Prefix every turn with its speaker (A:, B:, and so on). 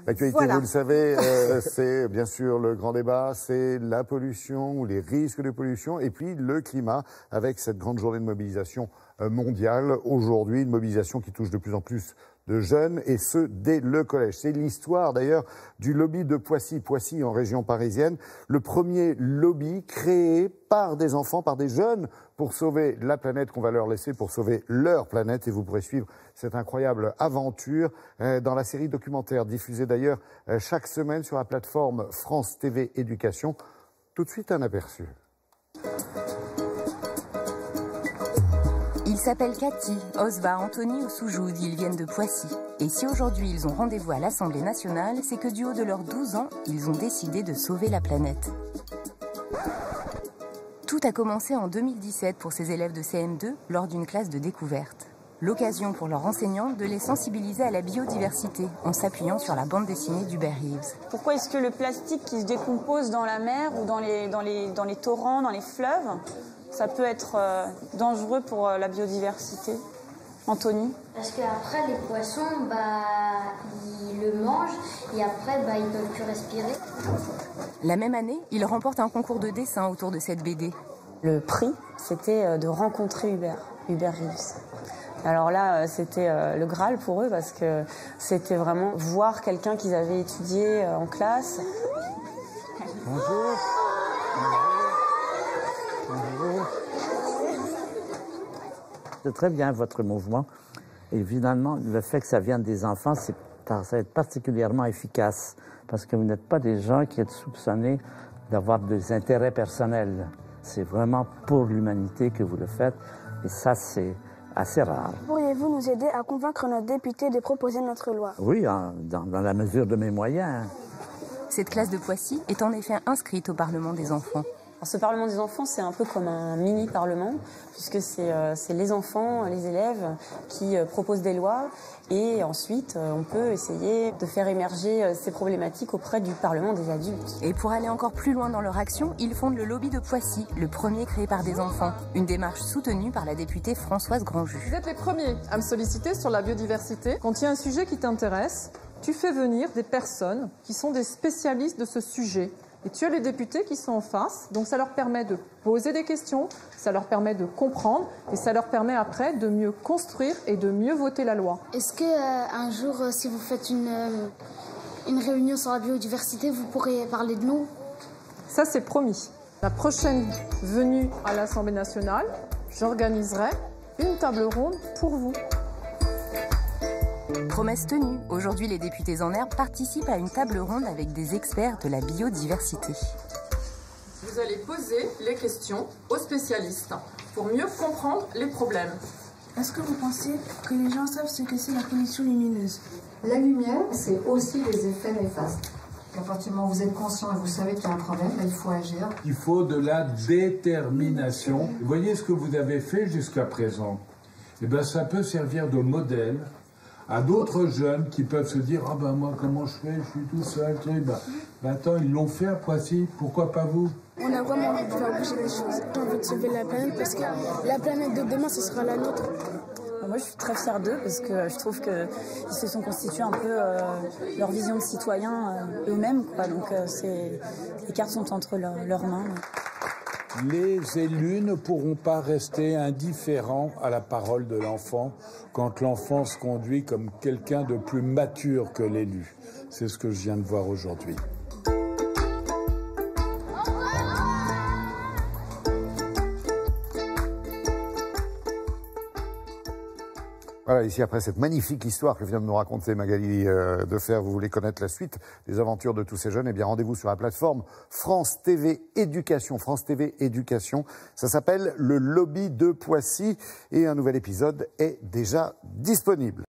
A: L'actualité,
B: Voilà.
A: vous le savez, c'est bien sûr le grand débat, c'est la pollution ou les risques de pollution et puis le climat avec cette grande journée de mobilisation mondiale aujourd'hui, une mobilisation qui touche de plus en plus de jeunes et ce dès le collège. C'est l'histoire d'ailleurs du lobby de Poissy, Poissy en région parisienne, le premier lobby créé par des enfants, par des jeunes pour sauver la planète qu'on va leur laisser, pour sauver leur planète et vous pourrez suivre cette incroyable aventure dans la série documentaire diffusée d'ailleurs chaque semaine sur la plateforme France TV Éducation. Tout de suite un aperçu.
C: Ils s'appellent Cathy, Osva, Anthony ou Soujoud, ils viennent de Poissy. Et si aujourd'hui ils ont rendez-vous à l'Assemblée nationale, c'est que du haut de leurs 12 ans, ils ont décidé de sauver la planète. Tout a commencé en 2017 pour ces élèves de CM2 lors d'une classe de découverte. L'occasion pour leurs enseignants de les sensibiliser à la biodiversité en s'appuyant sur la bande dessinée d'Hubert Reeves.
B: Pourquoi est-ce que le plastique qui se décompose dans la mer ou dans les torrents, dans les fleuves, ça peut être dangereux pour la biodiversité? Anthony?
D: Parce qu'après, les poissons, ils le mangent et après, ils ne peuvent plus respirer.
C: La même année, ils remportent un concours de dessin autour de cette BD.
B: Le prix, c'était de rencontrer Hubert Reeves. Alors là, c'était le Graal pour eux parce que c'était vraiment voir quelqu'un qu'ils avaient étudié en classe.
A: Bonjour.
E: C'est très bien votre mouvement. Évidemment, le fait que ça vienne des enfants, ça va être particulièrement efficace parce que vous n'êtes pas des gens qui êtes soupçonnés d'avoir des intérêts personnels. C'est vraiment pour l'humanité que vous le faites et ça, c'est assez rare.
F: Pourriez-vous nous aider à convaincre notre député de proposer notre loi?
E: Oui, dans la mesure de mes moyens.
C: Cette classe de Poissy est en effet inscrite au Parlement des enfants.
B: Alors, ce Parlement des enfants, c'est un peu comme un mini-parlement, puisque c'est les enfants, les élèves qui proposent des lois, et ensuite on peut essayer de faire émerger ces problématiques auprès du Parlement des adultes.
C: Et pour aller encore plus loin dans leur action, ils fondent le lobby de Poissy, le premier créé par des enfants, une démarche soutenue par la députée Françoise Grandjus.
G: Vous êtes les premiers à me solliciter sur la biodiversité. Quand il y a un sujet qui t'intéresse, tu fais venir des personnes qui sont des spécialistes de ce sujet. Et tu as les députés qui sont en face, donc ça leur permet de poser des questions, ça leur permet de comprendre et ça leur permet après de mieux construire et de mieux voter la loi.
F: Est-ce que un jour, si vous faites une réunion sur la biodiversité, vous pourrez parler de nous?
G: Ça, c'est promis. La prochaine venue à l'Assemblée nationale, j'organiserai une table ronde pour vous.
C: Promesse tenue, aujourd'hui les députés en herbe participent à une table ronde avec des experts de la biodiversité.
G: Vous allez poser les questions aux spécialistes pour mieux comprendre les problèmes.
F: Est-ce que vous pensez que les gens savent ce que c'est la pollution lumineuse?
H: La lumière, c'est aussi des effets néfastes. À partir du moment où vous êtes conscient et vous savez qu'il y a un problème, il faut agir.
I: Il faut de la détermination. Vous voyez ce que vous avez fait jusqu'à présent. Eh bien, ça peut servir de modèle à d'autres jeunes qui peuvent se dire « Ah ben moi, comment je fais? Je suis tout seul. » Attends, ils l'ont fait à Poissy, pourquoi pas vous?
F: On a vraiment envie de faire bouger les choses. J'ai envie de sauver la planète parce que la planète de demain, ce sera la nôtre.
B: Moi, je suis très fière d'eux parce que je trouve qu'ils se sont constitués un peu leur vision de citoyens eux-mêmes, quoi. Donc, les cartes sont entre leurs mains.
I: Les élus ne pourront pas rester indifférents à la parole de l'enfant quand l'enfant se conduit comme quelqu'un de plus mature que l'élu. C'est ce que je viens de voir aujourd'hui.
A: Voilà, ici après cette magnifique histoire que vient de nous raconter Magali Defer, vous voulez connaître la suite des aventures de tous ces jeunes, eh bien rendez-vous sur la plateforme France TV Éducation. France TV Éducation, ça s'appelle Le Lobby de Poissy et un nouvel épisode est déjà disponible.